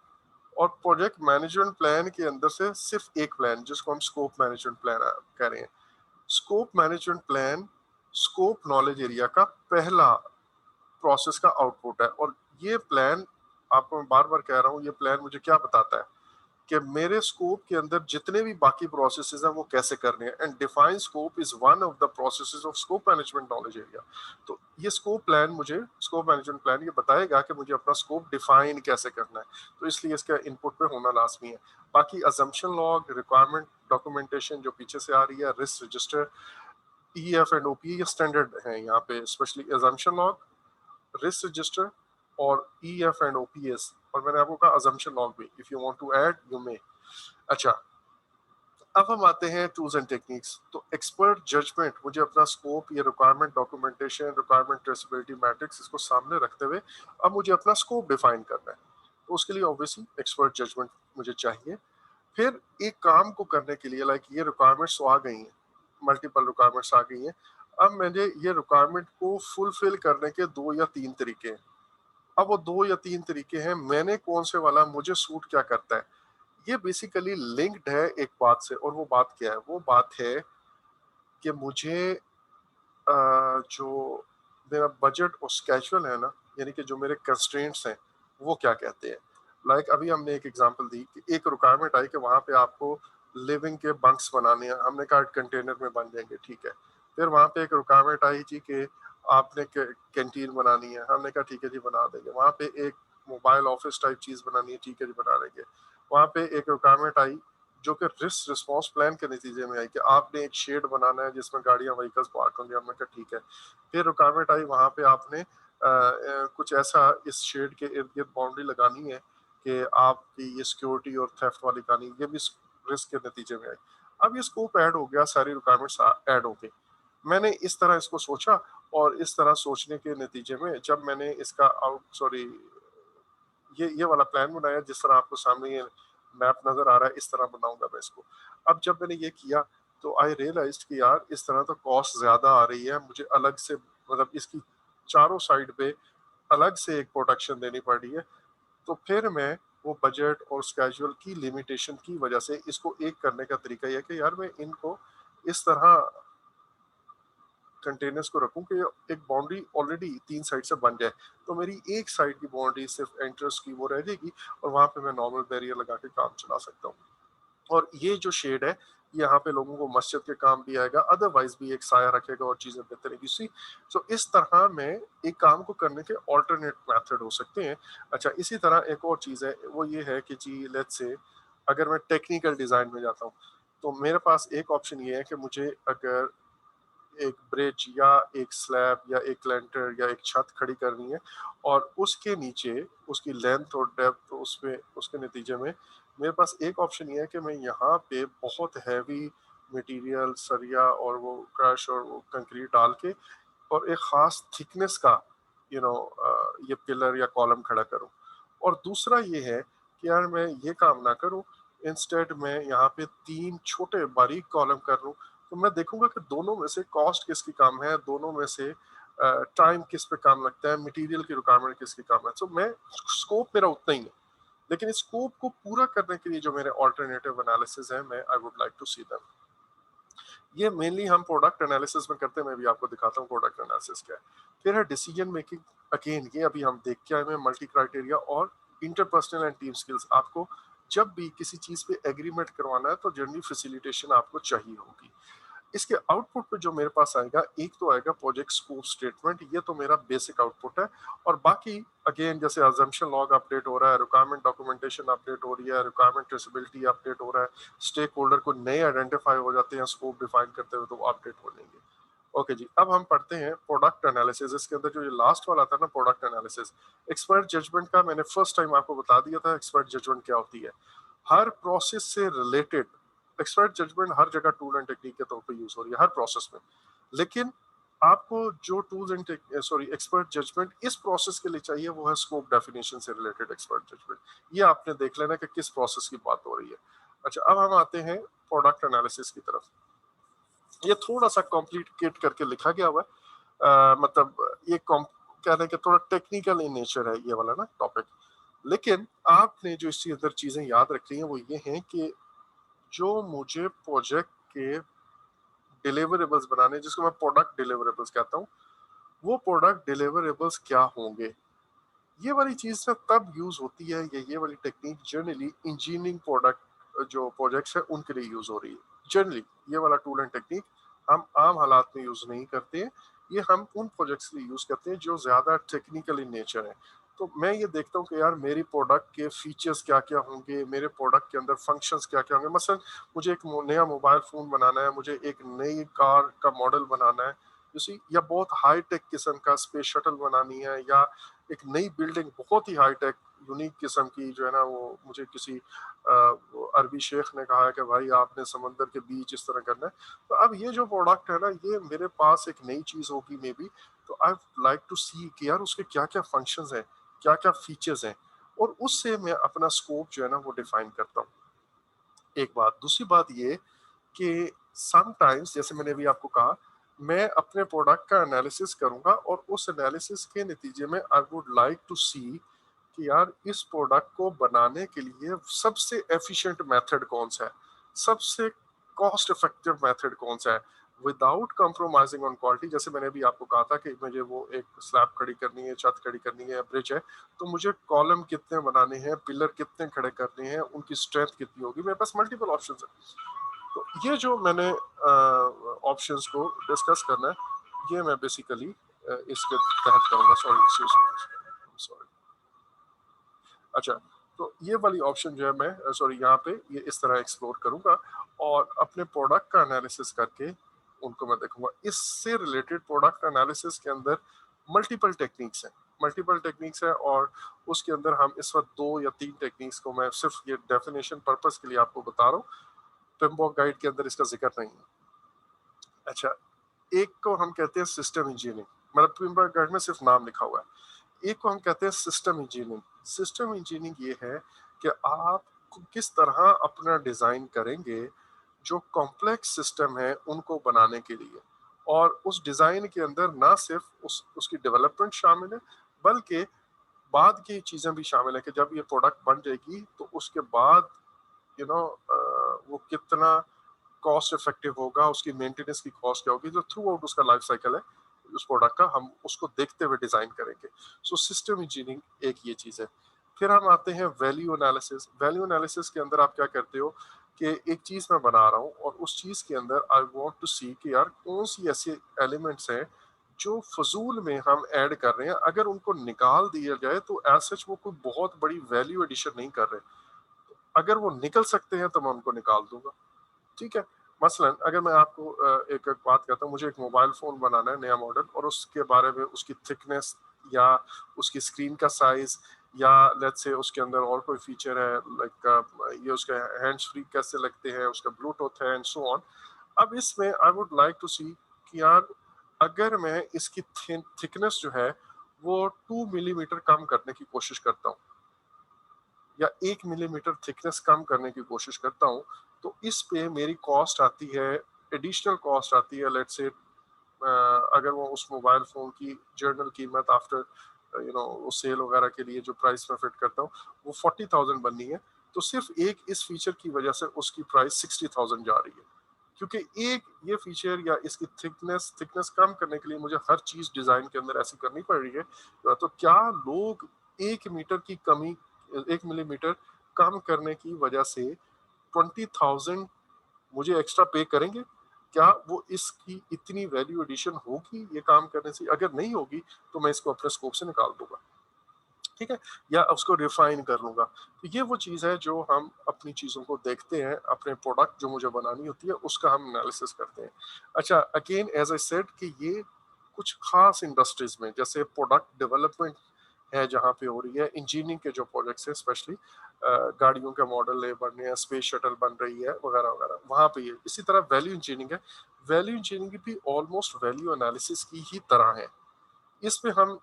और प्रोजेक्ट मैनेजमेंट प्लान के अंदर से सिर्फ एक प्लान जिसको हम स्कोप मैनेजमेंट प्लान कह रहे हैं। Scope management plan scope knowledge area का पहला प्रोसेस का आउटपुट है, और ये प्लान, आपको मैं बार बार कह रहा हूँ, ये प्लान मुझे क्या बताता है कि मेरे स्कोप के अंदर जितने भी बाकी प्रोसेसेस हैं वो कैसे करने हैं, and define scope is one of the processes of scope management knowledge area. तो ये स्कोप प्लान, मुझे स्कोप मैनेजमेंट प्लान ये बताएगा कि मुझे अपना स्कोप डिफाइन कैसे करना है, तो इसलिए इसका इनपुट पे होना लाजमी है। बाकी अजम्पशन लॉग, रिक्वायरमेंट डॉक्यूमेंटेशन जो पीछे से आ रही है, risk register, E F and OP, ये स्टैंडर्ड है यहाँ पे, especially assumption log, risk register और ई एफ एंड ओपीएस, और मैंने आपको कहा अजम्पशन लॉग भी, if you want to add you may. अच्छा, अब हम आते हैं टूल्स एंड टेक्निक्स। तो एक्सपर्ट जजमेंट, मुझे अपना स्कोप, ये requirement documentation, requirement traceability matrix, इसको सामने रखते हुए अब मुझे अपना स्कोप डिफाइन करना है, तो उसके लिए ऑब्वियसली एक्सपर्ट जजमेंट मुझे चाहिए। फिर एक काम को करने के लिए, लाइक ये रिक्वायरमेंट्स तो आ गई हैं, मल्टीपल रिक्वायरमेंट्स आ गई हैं, अब मुझे ये रिक्वायरमेंट को फुलफिल करने के 2 या 3 तरीके हैं। अब वो 2 या 3 तरीके हैं, मैंने कौन से वाला, मुझे सूट क्या करता है, ये बेसिकली लिंक्ड है एक बात से, और वो बात क्या है, वो बात है कि मुझे जो मेरा बजट और स्केजुअल है ना, यानी कि जो मेरे कंस्ट्रेंट्स हैं वो क्या कहते हैं। लाइक अभी हमने एक एग्जांपल दी कि एक रिक्वायरमेंट आई कि वहां पे आपको लिविंग के बंक्स बनाने हैं, हमने कहा कंटेनर में बन जाएंगे, ठीक है। फिर वहां पे एक रिक्वायरमेंट आई जी कि आपने कैंटीन बनानी है, हमने कहा ठीक है जी बना देंगे। वहां पे एक मोबाइल ऑफिस टाइप चीज बनानी है, ठीक है जी बना देंगे। वहां पे एक रिक्वायरमेंट आई जो कि रिस्क रिस्पॉन्स प्लान के नतीजे में आई कि आपने एक शेड बनाना है जिसमें गाड़ियां व्हीकल्स पार्क होंगे, हमने कहा ठीक है। फिर रिक्वायरमेंट आई वहां पे आपने कुछ ऐसा इस शेड के इर्द गिर्द बाउंड्री लगानी है कि आपकी ये सिक्योरिटी और थेफ्ट वाली कहानी, ये भी रिस्क के नतीजे में आई। अब ये स्कोप ऐड हो गया, सारी रिक्वायरमेंट्स ऐड हो गई। मैंने इस तरह इसको सोचा, और इस तरह सोचने के नतीजे में जब मैंने इसका ये वाला प्लान बनाया, जिस तरह आपको सामने ये मैप नजर आ रहा है, इस तरह बनाऊंगा मैं इसको। अब जब मैंने ये किया तो आई रियलाइज कि यार इस तरह तो कॉस्ट ज्यादा आ रही है, मुझे अलग से, मतलब इसकी चारों साइड पे अलग से एक प्रोटेक्शन देनी पड़ रही है। तो फिर मैं वो बजट और स्केजुअल की लिमिटेशन की वजह से इसको एक करने का तरीका यह है कि यार मैं इनको इस तरह कंटेनर्स को रखूं कि एक बाउंड्री ऑलरेडी 3 साइड से बन जाए, तो मेरी एक साइड की बाउंड्री सिर्फ एंट्रेंस की वो रह जाएगी, और वहां पे मैं नॉर्मल बैरियर लगा के काम चला सकता हूँ। और ये जो शेड है यहाँ पे लोगों को मस्जिद के काम भी आएगा, अदरवाइज भी एक साया रखेगा और चीजें बेहतर रहेगी। सी सो इस तरह में एक काम को करने के ऑल्टरनेट मेथड हो सकते हैं। अच्छा, इसी तरह एक और चीज है, वो ये है कि जी लेट्स से अगर मैं टेक्निकल डिजाइन में जाता हूँ, तो मेरे पास एक ऑप्शन ये है कि मुझे अगर एक ब्रिज या एक स्लैब या एक लेंटर या एक छत खड़ी करनी है, और उसके नीचे उसकी लेंथ और डेप्थ, उसमें उसके नतीजे में मेरे पास एक ऑप्शन ये है कि मैं यहाँ पे बहुत हैवी मटेरियल, सरिया और वो क्रश और वो कंक्रीट डाल के और एक खास थिकनेस का ये पिलर या कॉलम खड़ा करूं। और दूसरा ये है कि यार मैं ये काम ना करूं, इंस्टेड मैं यहाँ पे 3 छोटे बारीक कॉलम कर लूं, तो मैं देखूंगा कि दोनों में से कॉस्ट किसकी कम है, दोनों में से टाइम किस पे काम लगता है, मटेरियल की रिक्वायरमेंट किसकी कम है। सो मैं स्कोप मेरा उतना ही है, लेकिन इस स्कोप को पूरा करने के लिए जो मेरे ऑल्टरनेटिव एनालिसिस है, मैं I would like to see them. ये मेनली हम प्रोडक्ट एनालिसिस में करते हैं, मैं भी आपको दिखाता हूँ प्रोडक्ट एनालिसिस क्या है। फिर है डिसीजन मेकिंग। अगेन ये अभी हम देख के आए हैं, मल्टी क्राइटेरिया और इंटरपर्सनल एंड टीम स्किल्स। आपको जब भी किसी चीज पे एग्रीमेंट करवाना है तो जनरली फैसिलिटेशन आपको चाहिए होगी। इसके आउटपुट पे जो मेरे पास आएगा, एक तो आएगा प्रोजेक्ट स्कोप स्टेटमेंट, ये तो मेरा बेसिक आउटपुट है। और बाकी अगेन जैसे अजम्पशन लॉग अपडेट हो रहा है, रिक्वायरमेंट डॉक्यूमेंटेशन अपडेट हो रही है, रिक्वायरमेंट ट्रेसेबिलिटी अपडेट हो रहा है, स्टेक होल्डर को नए आइडेंटिफाई हो जाते हैं स्कोप डिफाइन करते हुए, तो वो अपडेट हो जाएंगे। ओके जी, अब हम पढ़ते हैं प्रोडक्ट एनालिसिस। इसके अंदर जो ये लास्ट वाला था ना, प्रोडक्ट एनालिसिस, एक्सपर्ट जजमेंट का मैंने फर्स्ट टाइम आपको बता दिया था एक्सपर्ट जजमेंट क्या होती है। हर प्रोसेस से रिलेटेड एक्सपर्ट जजमेंट हर जगह टूल एंड टेक्निक के तौर पे यूज हो रही है हर प्रोसेस में, लेकिन आपको जो टूल्स एंड एक्सपर्ट जजमेंट इस प्रोसेस के लिए चाहिए वो है स्कोप डेफिनेशन से रिलेटेड एक्सपर्ट जजमेंट। ये आपने देख लेना कि किस प्रोसेस की बात हो रही है। अच्छा, अब हम आते हैं प्रोडक्ट एनालिसिस की तरफ। ये थोड़ा सा कॉम्प्लिकेट करके लिखा गया हुआ है, मतलब ये कहने के थोड़ा टेक्निकल इन नेचर है ये वाला ना टॉपिक, लेकिन आपने जो इसके अंदर चीजें याद रखनी है वो ये हैं कि जो मुझे प्रोजेक्ट के डिलीवरेबल्स बनाने, जिसको मैं प्रोडक्ट डिलीवरेबल्स कहता हूँ, वो प्रोडक्ट डिलीवरेबल्स क्या होंगे। ये वाली चीज ना तब यूज होती है, ये वाली टेक्निक जनरली इंजीनियरिंग प्रोडक्ट जो प्रोजेक्ट्स है उनके लिए यूज हो रही है। जनरली ये वाला टूल एंड टेक्निक हम आम हालात में यूज नहीं करते हैं, ये हम उन प्रोजेक्ट्स के लिए यूज करते हैं जो ज्यादा टेक्निकल इन नेचर है। तो मैं ये देखता हूँ कि यार मेरी प्रोडक्ट के फीचर्स क्या क्या होंगे, मेरे प्रोडक्ट के अंदर फंक्शंस क्या क्या होंगे। मसलन मुझे एक नया मोबाइल फोन बनाना है, मुझे एक नई कार का मॉडल बनाना है, या बहुत हाई टेक किस्म का स्पेस शटल बनानी है, या एक नई बिल्डिंग बहुत ही हाई टेक यूनिक किस्म की जो है ना, वो मुझे किसी वो अरबी शेख ने कहा है कि भाई आपने समंदर के बीच इस तरह करना है। तो अब ये जो प्रोडक्ट है ना, ये मेरे पास एक नई चीज होगी मे बी, तो आई लाइक टू सी कि यार उसके क्या क्या फंक्शंस हैं, क्या क्या फीचर्स हैं, और उससे मैं अपना स्कोप जो है ना वो डिफाइन करता हूँ। एक बात, दूसरी बात ये कि समटाइम्स जैसे मैंने अभी आपको कहा, मैं अपने प्रोडक्ट का एनालिसिस करूंगा और उस एनालिसिस के नतीजे में आई वुड लाइक टू सी कि यार इस प्रोडक्ट को बनाने के लिए सबसे एफिशिएंट मेथड कौन सा है, सबसे कॉस्ट इफेक्टिव मेथड कौन सा है, विदाउट कंप्रोमाइजिंग ऑन क्वालिटी। जैसे मैंने भी आपको कहा था कि मुझे वो एक स्लैब खड़ी करनी है, छत खड़ी करनी है, ब्रिज है, तो मुझे कॉलम कितने बनाने हैं, पिलर कितने खड़े करने हैं, उनकी स्ट्रेंथ कितनी होगी, मेरे पास मल्टीपल ऑप्शंस है। तो ये जो मैंने ऑप्शंस को डिस्कस करना है, ये मैं बेसिकली इसके तहत करूंगा। Sorry sorry. अच्छा, तो ये वाली ऑप्शन जो है मैं सॉरी यहाँ पे ये इस तरह एक्सप्लोर करूंगा और अपने प्रोडक्ट का एनालिसिस करके उनको मैं देखूंगा। इससे रिलेटेड प्रोडक्ट एनालिसिस के अंदर मल्टीपल टेक्निक्स हैं, मल्टीपल टेक्निक्स है, और उसके अंदर हम इस वक्त 2 या 3 टेक्निक्स को मैं सिर्फ ये डेफिनेशन पर्पस के लिए आपको बता रहा हूँ, पिम्बॉक गाइड के अंदर इसका जिक्र नहीं है। अच्छा, एक को हम कहते हैं सिस्टम इंजीनियरिंग, मतलब पिम्बॉक गाइड में सिर्फ नाम लिखा हुआ है। एक को हम कहते हैं सिस्टम इंजीनियरिंग। सिस्टम इंजीनियरिंग ये है कि आप किस तरह अपना डिजाइन करेंगे जो कॉम्प्लेक्स सिस्टम है उनको बनाने के लिए, और उस डिजाइन के अंदर ना सिर्फ उसकी डेवलपमेंट शामिल है, बल्कि बाद की चीजें भी शामिल है कि जब ये प्रोडक्ट बन जाएगी तो उसके बाद यू नो वो कितना कॉस्ट इफेक्टिव होगा, उसकी मेंटेनेंस की कॉस्ट क्या होगी, जो थ्रू आउट उसका लाइफ साइकिल है उस प्रोडक्ट का, हम उसको देखते हुए डिजाइन करेंगे। सो सिस्टम इंजीनियरिंग एक ये चीज है। फिर हम आते हैं वैल्यू एनालिसिस। वैल्यू एनालिसिस के अंदर आप क्या करते हो कि एक चीज मैं बना रहा हूँ और उस चीज के अंदर आई वांट टू सी कि यार कौन सी ऐसे एलिमेंट्स हैं जो फजूल में हम ऐड कर रहे हैं, अगर उनको निकाल दिया जाए तो एज सच वो कोई बहुत बड़ी वैल्यू एडिशन नहीं कर रहे, अगर वो निकल सकते हैं तो मैं उनको निकाल दूंगा। ठीक है, मसलन अगर मैं आपको एक बात कहता हूँ, मुझे एक मोबाइल फोन बनाना है नया मॉडल, और उसके बारे में उसकी थिकनेस या उसकी स्क्रीन का साइज, या लेट्स से उसके अंदर और कोई फीचर है लाइक ये उसके हैंड्स फ्री कैसे लगते हैं, उसका ब्लूटूथ है एंड सो ऑन। अब इसमें आई वुड लाइक टू सी कि यार अगर मैं इसकी थिकनेस जो है वो 2 मिलीमीटर कम करने की कोशिश करता हूँ, या 1 मिलीमीटर थिकनेस कम करने की कोशिश करता हूँ, तो इस पे मेरी कॉस्ट आती है, एडिशनल कॉस्ट आती है, लेट्स से अगर वो उस मोबाइल फोन की जर्नल कीमत आफ्टर वो सेल वगैरह के लिए जो प्राइस में फिट करता हूँ वो 40,000 बननी है, तो सिर्फ एक इस फीचर की वजह से उसकी प्राइस 60,000 जा रही है, क्योंकि एक ये फीचर या इसकी थिकनेस कम करने के लिए मुझे हर चीज डिजाइन के अंदर ऐसी करनी पड़ रही है। तो क्या लोग 1 मीटर की कमी, 1 मिलीमीटर कम करने की वजह से 20,000 मुझे एक्स्ट्रा पे करेंगे? क्या वो इसकी इतनी वैल्यू एडिशन होगी ये काम करने से? अगर नहीं होगी तो मैं इसको अपने स्कोप से निकाल दूंगा, ठीक है, या उसको रिफाइन कर लूंगा। तो ये वो चीज है जो हम अपनी चीजों को देखते हैं, अपने प्रोडक्ट जो मुझे बनानी होती है उसका हम एनालिसिस करते हैं। अच्छा, अगेन एज आई सेड कि ये कुछ खास इंडस्ट्रीज में जैसे प्रोडक्ट डेवलपमेंट है जहाँ पे हो रही है, इंजीनियरिंग के जो प्रोजेक्ट्स है स्पेशली गाड़ियों के मॉडल बन रहे हैं, स्पेस शटल बन रही है वगैरह वगैरह, वहाँ पे ये इसी तरह वैल्यू इंजीनियरिंग है। वैल्यू इंजीनियरिंग भी ऑलमोस्ट वैल्यू एनालिसिस की ही तरह है। इसमें हम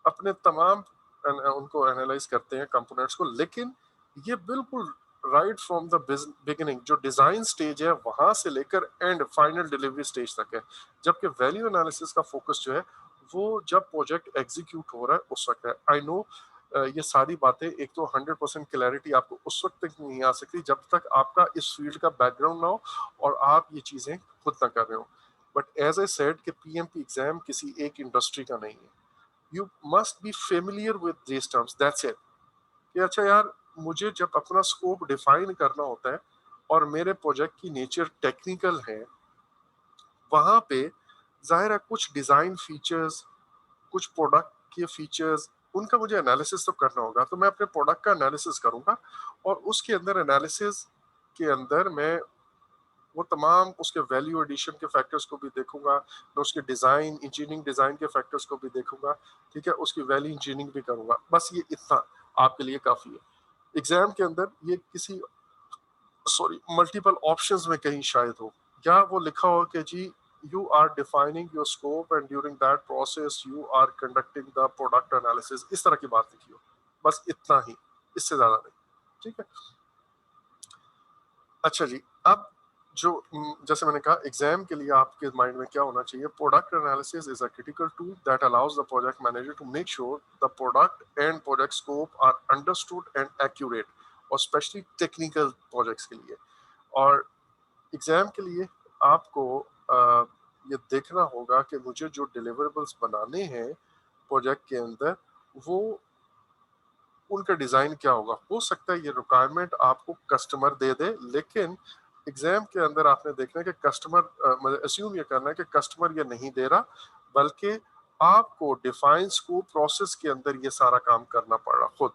अपने तमाम उनको एनालाइज करते हैं कंपोनेंट्स को, लेकिन ये बिल्कुल राइट फ्रॉम द बिगिनिंग जो डिजाइन स्टेज है वहां से लेकर एंड फाइनल डिलीवरी स्टेज तक है, जबकि वैल्यू एनालिसिस का फोकस जो है वो जब प्रोजेक्ट एग्जीक्यूट हो रहा है उस वक्त है। आई नो ये सारी बातें एक तो 100% क्लैरिटी आपको उस वक्त तक नहीं आ सकती जब तक आपका इस फील्ड का बैकग्राउंड ना हो और आप ये चीजें खुद ना कर रहे हो, बट एज ए सेड कि पीएमपी एग्जाम किसी एक इंडस्ट्री का नहीं है। You must be familiar with these terms, that's it. कि अच्छा यार, मुझे जब अपना स्कोप डिफाइन करना होता है और मेरे प्रोजेक्ट की नेचर टेक्निकल है, वहां पे जाहिर है कुछ डिजाइन फीचर्स, कुछ प्रोडक्ट के फीचर्स, उनका मुझे एनालिसिस तो करना होगा, तो मैं अपने प्रोडक्ट का एनालिसिस करूंगा और उसके अंदर एनालिसिस के अंदर मैं वो तमाम उसके वैल्यू एडिशन के फैक्टर्स को भी देखूंगा, मैं उसके डिजाइन इंजीनियरिंग डिजाइन के फैक्टर्स को भी देखूंगा, ठीक है, उसकी वैल्यू इंजीनियरिंग भी करूंगा। बस ये इतना आपके लिए काफी है। एग्जाम के अंदर ये किसी मल्टीपल ऑप्शंस में कहीं शायद हो, या वो लिखा हो कि जी you are defining your scope and during that process you are conducting the product analysis, इस तरह की बात लिखी हो, बस इतना ही, इससे ज्यादा नहीं, ठीक है। अच्छा जी, अब जो जैसे मैंने कहा एग्जाम के लिए आपके माइंड में क्या होना चाहिए, product analysis is a critical tool that allows the project manager to make sure the product and project scope are understood and accurate, और स्पेशली टेक्निकल प्रोजेक्ट्स के लिए। और एग्जाम के लिए आपको ये देखना होगा कि मुझे जो डिलीवरेबल्स बनाने हैं प्रोजेक्ट के अंदर वो उनका डिजाइन क्या होगा। हो सकता है ये रिक्वायरमेंट आपको कस्टमर दे दे, लेकिन एग्जाम के अंदर आपने देखना है कि कस्टमर, मतलब अस्यूम ये करना है कि कस्टमर ये नहीं दे रहा, बल्कि आपको डिफाइन स्कोप प्रोसेस के अंदर ये सारा काम करना पड़ रहा खुद।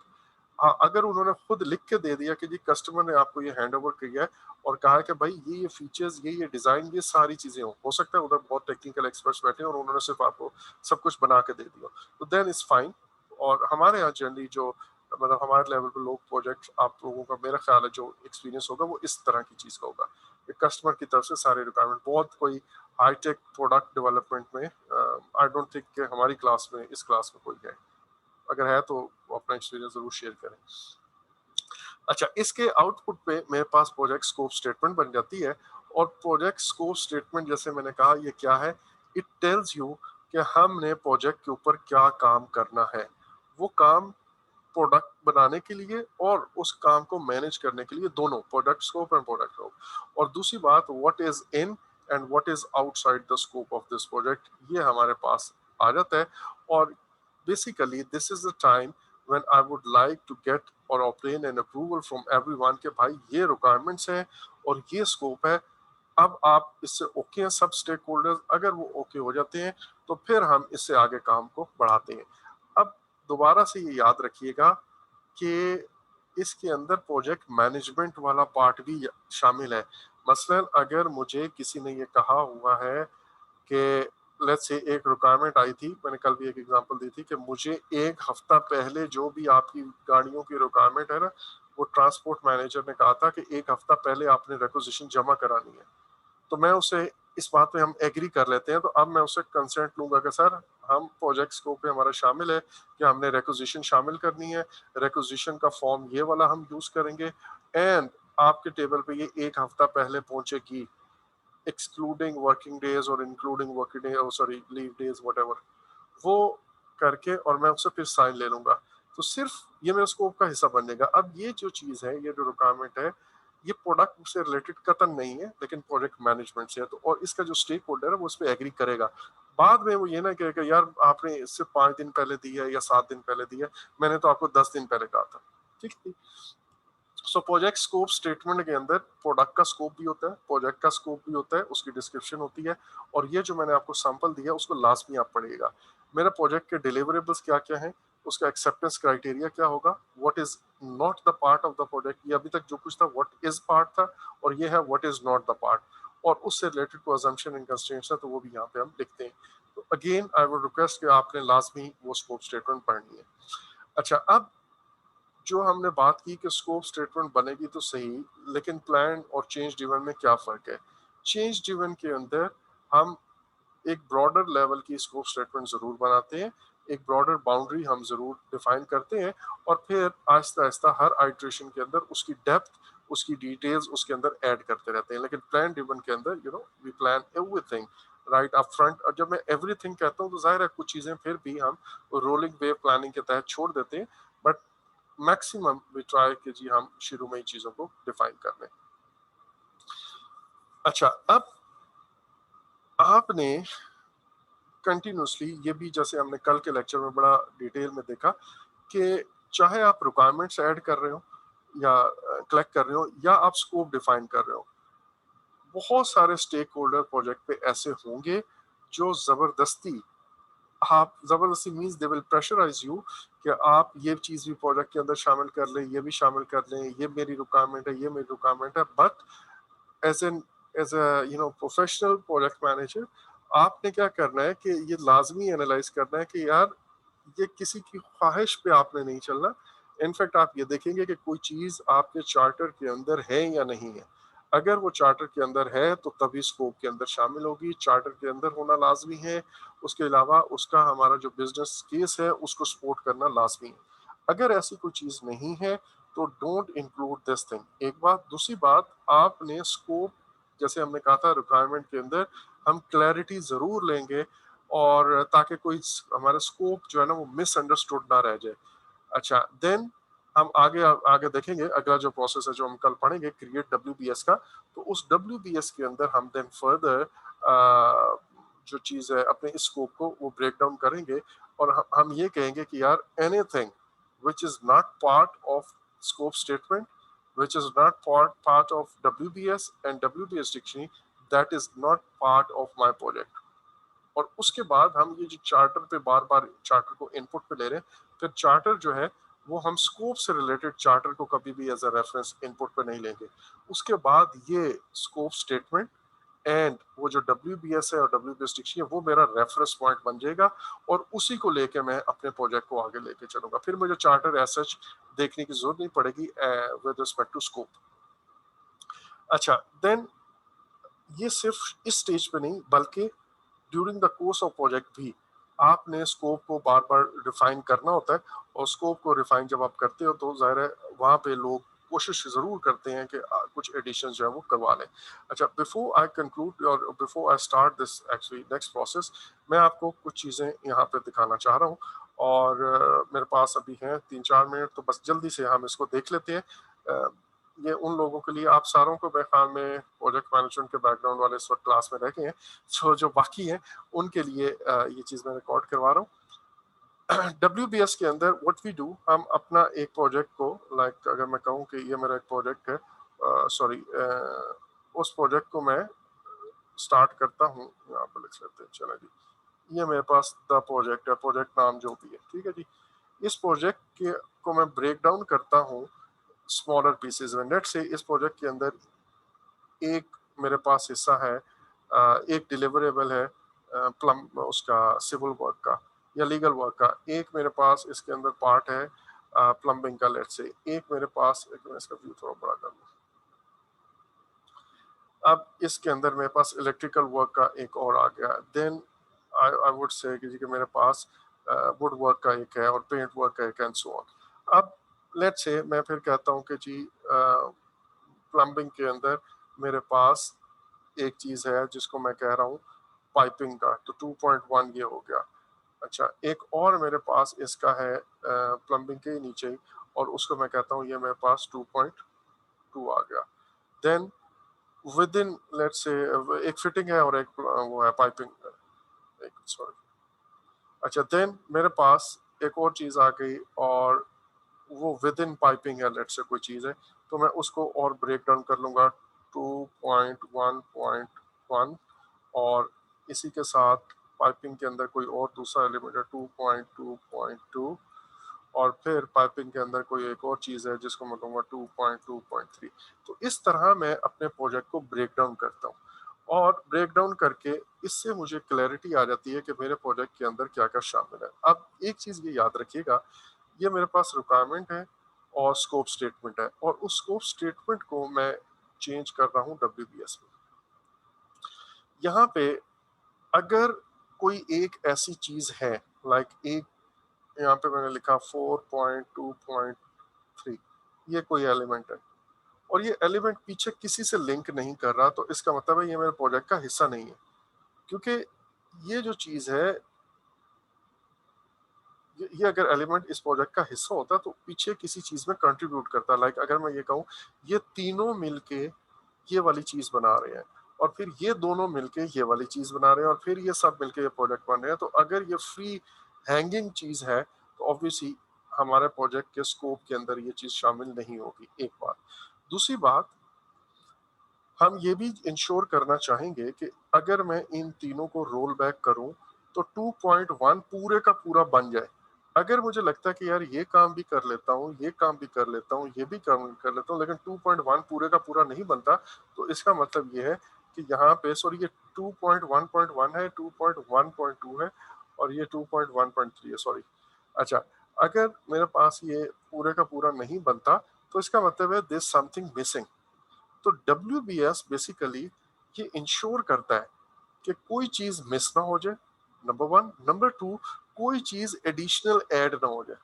हाँ, अगर उन्होंने खुद लिख के दे दिया कि जी कस्टमर ने आपको ये हैंड ओवर किया है और कहा है कि भाई ये फीचर्स, ये डिजाइन, ये सारी चीजें हो सकता है उधर बहुत टेक्निकल एक्सपर्ट्स बैठे हैं और उन्होंने सिर्फ आपको सब कुछ बना के दे दिया, तो देन इज फाइन। और हमारे यहाँ जनरली जो, मतलब हमारे लेवल पे लोग प्रोजेक्ट, आप लोगों का मेरा ख्याल है जो एक्सपीरियंस होगा वो इस तरह की चीज का होगा कि कस्टमर की तरफ से सारे रिक्वायरमेंट, बहुत कोई हाईटेक प्रोडक्ट डेवलपमेंट में आई डोंट थिंक कि हमारी क्लास में, इस क्लास में कोई है, अगर है तो वो अपना एक्सपीरियंस जरूर शेयर करें। अच्छा, इसके आउटपुट पे मेरे पास प्रोजेक्ट स्कोप स्टेटमेंट बन जाती है, और प्रोजेक्ट स्कोप स्टेटमेंट जैसे मैंने कहा ये क्या है, इट टेल्स यू कि हमने प्रोजेक्ट के ऊपर क्या काम करना है, वो काम प्रोडक्ट बनाने के लिए और उस काम को मैनेज करने के लिए, दोनों product scope and product scope. और दूसरी बात, what is in and what is outside the scope of this project, ये हमारे पास आ जाता है। और basically this is the time when I would like to get or obtain an approval from everyone कि भाई ये requirements हैं और ये scope है। अब आप इससे ओके हैं सब स्टेक होल्डर्स, अगर वो ओके हो जाते हैं तो फिर हम इससे आगे काम को बढ़ाते हैं। अब दोबारा से ये याद रखिएगा कि इसके अंदर प्रोजेक्ट मैनेजमेंट वाला पार्ट भी शामिल है। मसलन अगर मुझे किसी ने ये कहा हुआ है कि लेट्स से एक रिक्वायरमेंट आई थी, मैंने कल भी एक एग्जांपल दी थी कि मुझे एक हफ्ता पहले जो भी आपकी गाड़ियों की रिक्वायरमेंट है ना, वो ट्रांसपोर्ट मैनेजर ने कहा था कि एक हफ्ता पहले आपने रिक्वेजिशन जमा करानी है। तो मैं उसे इस बात पे हम एग्री कर लेते हैं, तो अब मैं उससे कंसेंट लूंगा कि सर हम प्रोजेक्ट स्कोप पे हमारा शामिल है कि हमने रिक्विजिशन शामिल करनी है, रिक्विजिशन का फॉर्म ये वाला हम यूज करेंगे, एंड आपके टेबल पे ये एक हफ्ता पहले पहुंचेगी, एक्सक्लूडिंग वर्किंग डेज और including working day, sorry leave days whatever, वो करके और मैं उससे फिर साइन ले लूंगा। तो सिर्फ ये मेरे स्कोप का हिस्सा बन जाएगा। अब ये जो चीज है, ये जो रिक्वायरमेंट है, ये प्रोडक्ट से रिलेटेड कतन नहीं है, लेकिन प्रोजेक्ट मैनेजमेंट से है। तो और इसका जो स्टेक होल्डर है वो इस पर एग्री करेगा। बाद में वो ये ना कहेगा यार आपने इससे 5 दिन पहले दिया है या 7 दिन पहले दिया, मैंने तो आपको 10 दिन पहले कहा था। ठीक है। सो प्रोजेक्ट स्कोप स्टेटमेंट के अंदर प्रोडक्ट का स्कोप भी होता है, प्रोजेक्ट का स्कोप भी होता है, उसकी डिस्क्रिप्शन होती है, और ये जो मैंने आपको सैंपल दिया उसको लाजमी आप पढ़िएगा। मेरा प्रोजेक्ट के डिलीवरेबल्स क्या क्या हैं, उसका एक्सेप्टेंस क्राइटेरिया क्या होगा, what is not the part of the project, ये अभी तक जो कुछ था व्हाट इज पार्ट था, और ये है what is not the part, और उससे रिलेटेड कोई अजम्पशन एंड कंस्ट्रेंट्स है तो वो भी यहाँ पे हम लिखते हैं। तो अगेन आई वुड रिक्वेस्ट कि आपने लाजमी वो स्कोप स्टेटमेंट पढ़नी है। अच्छा, अब जो हमने बात की कि स्कोप स्टेटमेंट बनेगी तो सही, लेकिन प्लान और चेंज ड्रिवन में क्या फर्क है। चेंज ड्रिवन के अंदर हम एक ब्रॉडर लेवल की स्कोप स्टेटमेंट जरूर बनाते हैं, एक ब्रॉडर बाउंड्री हम जरूर डिफाइन करते हैं, और फिर आहिस्ता आहिस्ता हर आइट्रेशन के अंदर उसकी डेप्थ, उसकी डिटेल्स उसके अंदर ऐड करते रहते हैं। लेकिन प्लान ड्रिवन के अंदर we plan everything right up front, और जब मैं एवरीथिंग कहता हूँ तो जाहिर है कुछ चीजें फिर भी हम रोलिंग वेव प्लानिंग के तहत छोड़ देते हैं, बट मैक्सिमम वी ट्राई कि जी हम शुरू में ही चीजों को डिफाइन कर लें। अच्छा, अब आपने कंटिन्यूसली ये भी, जैसे हमने कल के लेक्चर में बड़ा डिटेल में देखा, कि चाहे आप रिक्वायरमेंट्स ऐड कर रहे हो या कलेक्ट कर रहे हो या आप स्कोप डिफाइन कर रहे हो, बहुत सारे स्टेक होल्डर प्रोजेक्ट पे ऐसे होंगे जो जबरदस्ती means they will pressurize you कि आप ये चीज भी प्रोजेक्ट के अंदर शामिल कर लें, ये भी शामिल कर लें, ये मेरी रिक्वायरमेंट है, ये मेरी रिक्वायरमेंट है, but as an as a professional project manager आपने क्या करना है कि ये लाजमी एनालाइज करना है कि यार ये किसी की ख्वाहिश पे आपने नहीं चलना। इनफैक्ट आप ये देखेंगे कि कोई चीज आपके चार्टर के अंदर है या नहीं है। अगर वो चार्टर के अंदर है तो तभी स्कोप के अंदर शामिल होगी, चार्टर के अंदर होना लाजमी है। उसके अलावा उसका हमारा जो बिजनेस केस है उसको सपोर्ट करना लाजमी है। अगर ऐसी कोई चीज नहीं है तो डोंट इंक्लूड दिस थिंग। एक बात। दूसरी बात, आपने स्कोप, जैसे हमने कहा था रिक्वायरमेंट के अंदर हम क्लैरिटी जरूर लेंगे, और ताकि कोई हमारा स्कोप जो है ना वो मिसअंडरस्टूड ना रह जाए। अच्छा, देन हम आगे आगे देखेंगे अगला जो प्रोसेस है जो हम कल पढ़ेंगे, क्रिएट डब्ल्यूबीएस का। तो उस डब्ल्यूबीएस के अंदर हम देन फर्दर जो चीज है अपने स्कोप को वो ब्रेक डाउन करेंगे, और हम ये कहेंगे कि यार anything which is not part of scope statement, which is not part of WBS and WBS dictionary, that is not part of my project। और उसके बाद हम ये जो चार्टर पे बार बार चार्टर को इनपुट पे ले रहे हैं, फिर चार्टर जो है वो हम स्कोप से रिलेटेड चार्टर को कभी भी एज अ रेफरेंस इनपुट पे नहीं लेंगे। उसके बाद ये स्कोप स्टेटमेंट एंड वो जो WBS है और WBS डिक्शनरी है वो मेरा रेफरेंस पॉइंट बन जाएगा, और उसी को लेके मैं अपने प्रोजेक्ट को आगे लेके चलूंगा। फिर मुझे चार्टर एज सच देखने की जरूरत नहीं पड़ेगी विद रिस्पेक्ट टू स्कोप। अच्छा, देन ये सिर्फ इस स्टेज पे नहीं बल्कि during the course of project भी आपने स्कोप को बार बार रिफाइन करना होता है, और स्कोप को रिफाइन जब आप करते हो तो जाहिर है वहाँ पे लोग कोशिश जरूर करते हैं कि कुछ एडिशन जो है वो करवा लें। अच्छा, बिफोर आई कंक्लूड और before I start this actually next process, मैं आपको कुछ चीज़ें यहाँ पे दिखाना चाह रहा हूँ, और मेरे पास अभी हैं 3-4 मिनट, तो बस जल्दी से हम इसको देख लेते हैं। ये उन लोगों के लिए, आप सारों को मेरे ख्याल में प्रोजेक्ट मैनेजमेंट के बैकग्राउंड वाले इस वक्त क्लास में रह गए हैं, सो जो बाकी हैं उनके लिए ये चीज़ मैं रिकॉर्ड करवा रहा हूँ। WBS के अंदर व्हाट वी डू, हम अपना एक प्रोजेक्ट को, लाइक अगर मैं कहूँ कि ये मेरा एक प्रोजेक्ट है, सॉरी उस प्रोजेक्ट को मैं स्टार्ट करता हूँ, यहाँ पर लिख लेते हैं, चले जी, ये मेरे पास द प्रोजेक्ट है, प्रोजेक्ट नाम जो भी है, ठीक है जी। इस प्रोजेक्ट के को मैं ब्रेक डाउन करता हूँ स्मॉलर पीसेज में। लेट्स से इस प्रोजेक्ट के अंदर एक मेरे पास हिस्सा है, एक डिलीवरेबल है प्लम उसका सिविल वर्क का या लीगल वर्क का, एक मेरे पास इसके अंदर पार्ट है प्लम्बिंग का, लेट्स से एक मेरे पास, एक मैं इसका व्यू थोड़ा बड़ा कर लूँ। अब इसके अंदर मेरे पास इलेक्ट्रिकल वर्क का एक और आ गया, देन आई वुड से कि मेरे पास वुड वर्क का एक है और पेंट वर्क का एक, एंड सो ऑन। अब लेट्स से मैं फिर कहता हूँ कि जी प्लम्बिंग के अंदर मेरे पास एक चीज है जिसको मैं कह रहा हूँ पाइपिंग का, तो 2.1 ये हो गया। अच्छा, एक और मेरे पास इसका है प्लम्बिंग के नीचे ही, और उसको मैं कहता हूँ ये मेरे पास 2.2 आ गया। Then with in let's say एक फिटिंग है और एक वो है पाइपिंग, एक सॉरी। अच्छा, देन मेरे पास एक और चीज आ गई और वो विद इन पाइपिंग है, लेट्स से कोई चीज है, तो मैं उसको और ब्रेक डाउन कर लूंगा 2.1.1, और इसी के साथ पाइपिंग के अंदर कोई और दूसरा एलिमेंट है 2.2.2, और फिर पाइपिंग के अंदर कोई एक और चीज है जिसको मैं कहूँगा 2.2.3। तो इस तरह मैं अपने प्रोजेक्ट को ब्रेक डाउन करता हूँ, और ब्रेक डाउन करके इससे मुझे क्लैरिटी आ जाती है कि मेरे प्रोजेक्ट के अंदर क्या क्या शामिल है। अब एक चीज ये याद रखिएगा, ये मेरे पास रिक्वायरमेंट है और स्कोप स्टेटमेंट है, और उस स्कोप स्टेटमेंट को मैं चेंज कर रहा हूँ WBS में। यहाँ पे अगर कोई एक ऐसी चीज है, लाइक एक यहाँ पे मैंने लिखा 4.2.3, ये कोई एलिमेंट है और ये एलिमेंट पीछे किसी से लिंक नहीं कर रहा, तो इसका मतलब है ये मेरे प्रोजेक्ट का हिस्सा नहीं है। क्योंकि ये जो चीज है, ये अगर एलिमेंट इस प्रोजेक्ट का हिस्सा होता तो पीछे किसी चीज में कंट्रीब्यूट करता। लाइक अगर मैं ये कहूँ ये तीनों मिलके ये वाली चीज बना रहे हैं, और फिर ये दोनों मिलके ये वाली चीज बना रहे हैं, और फिर ये सब मिलके ये प्रोजेक्ट बन रहे हैं, तो अगर ये फ्री हैंगिंग चीज है तो ऑब्वियसली हमारे प्रोजेक्ट के स्कोप के अंदर ये चीज शामिल नहीं होगी। एक बात। दूसरी बात, हम ये भी इंश्योर करना चाहेंगे कि अगर मैं इन तीनों को रोल बैक करूं तो 2.1 पूरे का पूरा बन जाए। अगर मुझे लगता है कि यार ये काम भी कर लेता हूँ, ये काम भी कर लेता हूँ, ये भी काम कर लेता हूँ, लेकिन 2.1 पूरे का पूरा नहीं बनता, तो इसका मतलब ये है कि यहाँ पे सॉरी ये 2.1.1 है, 2.1.2 है, और ये 2.1.3 है, सॉरी। अच्छा, अगर मेरे पास ये पूरे का पूरा नहीं बनता तो इसका मतलब है दिस समथिंग मिसिंग। तो WBS बेसिकली ये इंश्योर करता है कि कोई चीज मिस ना हो जाए, नंबर 1। नंबर 2, कोई चीज एडिशनल ऐड ना हो जाए।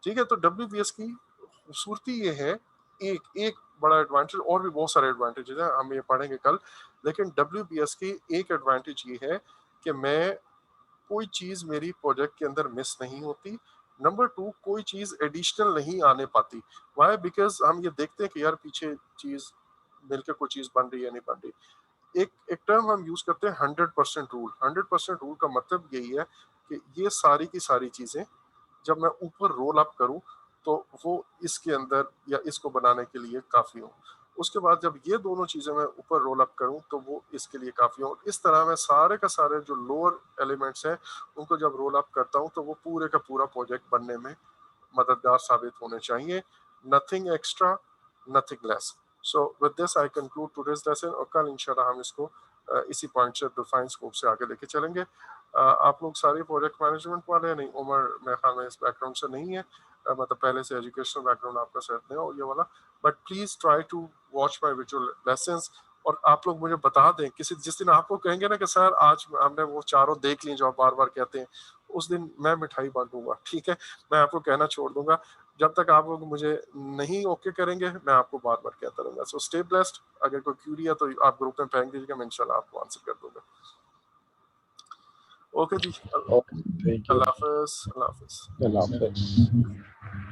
ठीक है, तो WBS की खूबसूरती ये है, एक एक बड़ा एडवांटेज, और भी बहुत सारे एडवांटेजेस हैं, हम ये पढ़ेंगे कल, लेकिन WBS की एक एडवांटेज ये है कि मैं कोई चीज मेरी प्रोजेक्ट के अंदर मिस नहीं होती। नंबर 2, कोई चीज एडिशनल नहीं आने पाती। वाई? बिकॉज हम ये देखते हैं कि यार पीछे चीज मिलकर कोई चीज बन रही है नहीं बन रही। एक टर्म हम यूज करते हैं 100% रूल। 100% रूल का मतलब यही है कि ये सारी की सारी चीजें जब मैं ऊपर रोल अप करूं तो वो इसके अंदर या इसको बनाने के लिए काफी हो। उसके बाद जब ये दोनों चीजें मैं ऊपर रोल अप करूं तो वो इसके लिए काफी हो। इस तरह मैं सारे का सारे जो लोअर एलिमेंट्स हैं उनको जब रोल अप करता हूं तो वो पूरे का पूरा प्रोजेक्ट बनने में मददगार साबित होने चाहिए। Nothing extra, nothing less. So with this I conclude today's lesson, और कल इंशाल्लाह हम इसको इसी पॉइंट से डिफाइन स्कोप से आगे लेके चलेंगे। आप लोग सारे प्रोजेक्ट मैनेजमेंट वाले हैं? नहीं, उमर मेरे ख्याल में इस बैकग्राउंड से नहीं है, मतलब पहले से एजुकेशनल बैकग्राउंड आपका सेट नहीं हो ये वाला, but please try to watch my visual lessons. और आप लोग मुझे बता दें किसी जिस दिन आप लोग कहेंगे ना कि सर आज हमने वो चारों देख ली जो आप बार बार कहते हैं, उस दिन मैं मिठाई बांटूंगा। ठीक है, मैं आपको कहना छोड़ दूंगा। जब तक आप लोग मुझे नहीं ओके करेंगे मैं आपको बार बार कहता रहूंगा। So stay blessed. अगर कोई क्यूरी है तो आप ग्रुप में फेंक दीजिएगा, मैं इंशाल्लाह आपको आंसर कर दूंगा। ओके जी, ओके, थैंक यू। अल्लाह हाफिज। अल्लाह हाफिज। अल्लाह हाफ़िज़।